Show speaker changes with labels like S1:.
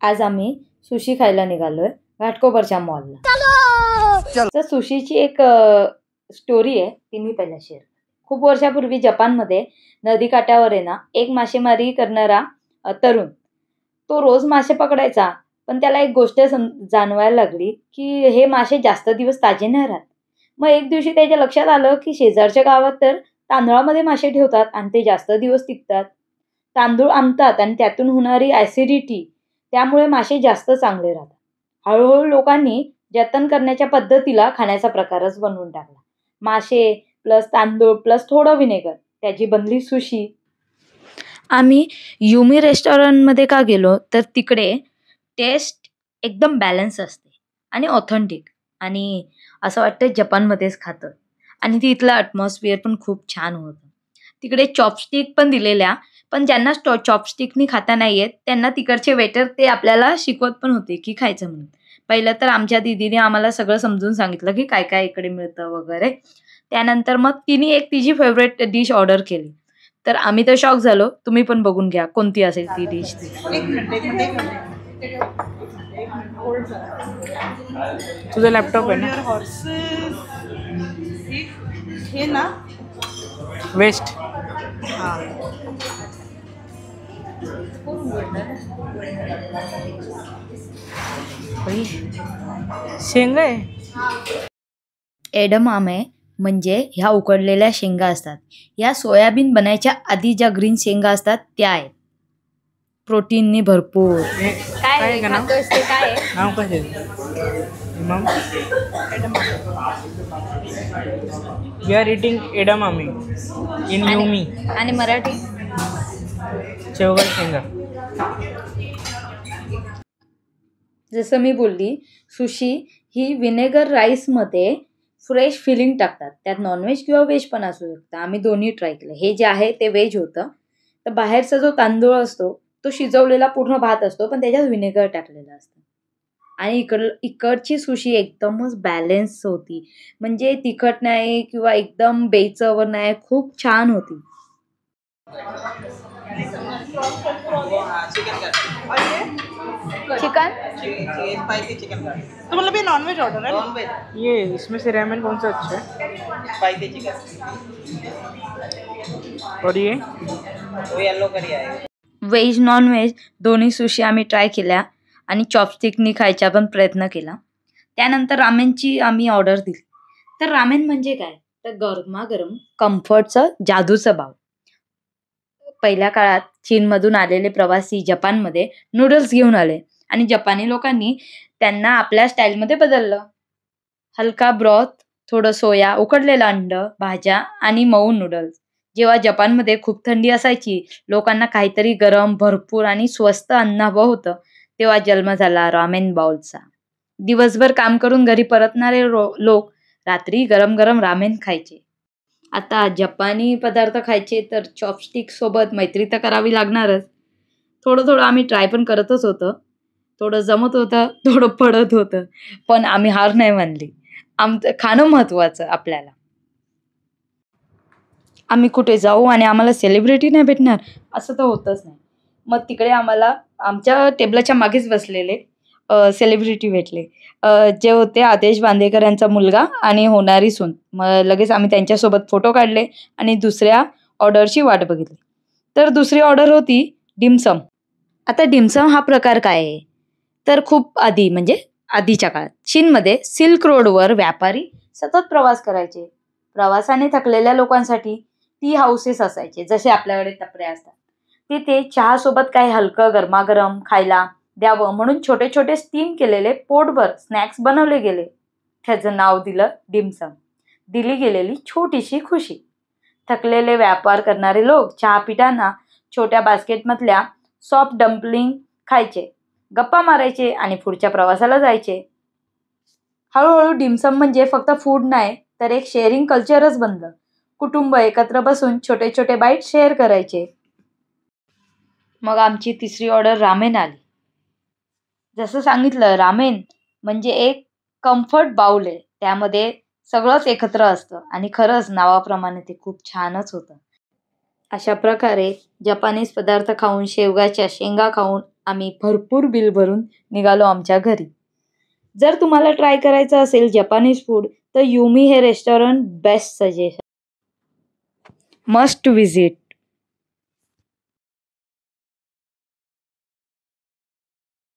S1: आज आम्ही सुशी खायला निघालोय घाटकोपरच्या मॉलला. तर सुशीची एक स्टोरी आहे ती मी पहिला शेअर. खूप वर्षापूर्वी जपानमध्ये नदीकाठावर आहे ना एक मासेमारी करणारा तरुण तो रोज मासे पकडायचा. पण त्याला एक गोष्ट जाणवायला लागली की हे मासे जास्त दिवस ताजे नाही राहत. मग एक दिवशी त्याच्या लक्षात आलं की शेजारच्या गावात तर तांदळामध्ये मासे ठेवतात आणि ते जास्त दिवस टिकतात. तांदूळ आणतात आणि त्यातून होणारी ॲसिडिटी त्यामुळे मासे जास्त चांगले राहतात. हळूहळू लोकांनी जतन करण्याच्या पद्धतीला खाण्याचा प्रकारच बनवून टाकला. मासे प्लस तांदूळ प्लस थोडं व्हिनेगर त्याची बनली सुशी. आम्ही युमी रेस्टॉरंटमध्ये का गेलो तर तिकडे टेस्ट एकदम बॅलन्स असते आणि ऑथेंटिक आणि असं वाटतं जपानमध्येच खातं. आणि तिथलं ॲटमॉस्फिअर पण खूप छान होतं. तिकडे चॉपस्टिक पण दिलेल्या, पण ज्यांना चॉपस्टिकनी खाता नाही येत त्यांना तिकडचे वेटर ते आपल्याला शिकवत पण होते की खायचं म्हणून. पहिलं तर आमच्या दीदीने आम्हाला सगळं समजून सांगितलं की काय काय इकडे मिळतं वगैरे. त्यानंतर मग तिने एक तिची फेवरेट डिश ऑर्डर केली. तर आम्ही तर शॉक झालो. तुम्ही पण बघून घ्या कोणती असेल ती डिश.
S2: तुझा लॅपटॉप आहे ना
S3: हे ना
S2: वेस्ट. शेंगा आहे.
S1: एडमामे म्हणजे ह्या उकडलेल्या शेंगा असतात. या सोयाबीन बनायच्या आधी ज्या ग्रीन शेंगा असतात त्या आहेत. प्रोटीननी भरपूर.
S2: काय का नाव?
S1: काय
S2: नाव काय mom? We are eating edamame in Yumi.
S1: आणि मराठी
S2: शेवगा शेंगा.
S1: जसं मी बोलली सुशी ही व्हिनेगर राईसमध्ये फ्रेश फिलिंग टाकतात. त्यात नॉनव्हेज किंवा व्हेज पण असू शकतं. आम्ही दोन्ही ट्राय केलं. हे जे आहे ते व्हेज होतं. तर बाहेरचा जो तांदूळ असतो तो शिजवलेला पूर्ण भात असतो पण त्याच्यात व्हिनेगर टाकलेलं असतं. आणि इकडची सुशी एकदमच बॅलन्स होती. म्हणजे तिखट नाही किंवा एकदम बेचव नाही, खूप छान होती. चिकन
S3: स्पाइसी चिकन का तो मतलब ये नॉनवेज ऑर्डर है. नॉनवेज
S2: ये इसमें से रेमन कौन सा अच्छा है?
S3: स्पाइसी चिकन
S2: और ये
S3: वो येलो करी आएगा.
S1: व्हेज नॉनव्हेज दोन्ही सुशी आम्ही ट्राय केल्या आणि चॉपस्टिकनी खायचा पण प्रयत्न केला. त्यानंतर रामेनची आम्ही ऑर्डर दिली. तर रामेन म्हणजे काय तर गरमागरम कम्फर्टचं जादूचं बाव. पहिल्या काळात चीनमधून आलेले प्रवासी जपानमध्ये नूडल्स घेऊन आले आणि जपानी लोकांनी त्यांना आपल्या स्टाईलमध्ये बदललं. हलका ब्रॉथ, थोडं सोया, उकडलेलं अंड, भाज्या आणि मऊ नूडल्स. जेव्हा जपानमध्ये खूप थंडी असायची, लोकांना काहीतरी गरम, भरपूर आणि स्वस्त अन्न हवं होतं, तेव्हा जन्म झाला रामेन बाउलचा. दिवसभर काम करून घरी परतणारे लोक रात्री गरम गरम रामेन खायचे. आता जपानी पदार्थ खायचे तर चॉपस्टिक सोबत मैत्री तर करावी लागणारच. थोडं थोडं आम्ही ट्राय पण करतच होतो. थोडं जमत होतं, थोडं पडत होतं, पण आम्ही हार नाही मानली. आमचं खाणं महत्त्वाचं आपल्याला. आम्ही कुठे जाऊ आणि आम्हाला सेलिब्रिटी नाही भेटणार असं तर होतच नाही. मग तिकडे आम्हाला आमच्या टेबलाच्या मागेच बसलेले सेलिब्रिटी भेटले. जे होते आदेश बांदेकर यांचा मुलगा आणि होणारी सून. मग लगेच आम्ही त्यांच्यासोबत फोटो काढले आणि दुसऱ्या ऑर्डरची वाट बघितली. तर दुसरी ऑर्डर होती डिमसम. आता डिमसम हा प्रकार काय आहे तर खूप आधी म्हणजे आधीच्या काळात चीनमध्ये सिल्क रोडवर व्यापारी सतत प्रवास करायचे. प्रवासाने थकलेल्या लोकांसाठी टी हाऊसेस असायचे जसे आपल्याकडे टपऱ्या असतात. तिथे चहासोबत काही हलकं गरमागरम खायला द्यावं म्हणून छोटे छोटे स्टीम केलेले पोटभर स्नॅक्स बनवले गेले. त्याचं नाव दिलं डिमसम. दिली गेलेली छोटीशी खुशी. थकलेले व्यापार करणारे लोक चहा पिताना छोट्या बास्केटमधल्या सॉफ्ट डम्पलिंग खायचे, गप्पा मारायचे आणि पुढच्या प्रवासाला जायचे. हळूहळू डिमसम म्हणजे फक्त फूड नाही तर एक शेअरिंग कल्चरच बनलं. कुटुंब एकत्र बसून छोटे छोटे बाईट शेअर करायचे. मग आमची तिसरी ऑर्डर रामेन आली. जसं सांगितलं रामेन म्हणजे एक कम्फर्ट बाउल आहे. त्यामध्ये सगळंच एकत्र असतं आणि खरंच नावाप्रमाणे ते खूप छानच होतं. अशा प्रकारे जपानीज पदार्थ खाऊन, शेवगाच्या शेंगा खाऊन आम्ही भरपूर बिल भरून निघालो आमच्या घरी. जर तुम्हाला ट्राय करायचं असेल जपानीज फूड तर युमी हे restaurant best suggestion, must visit.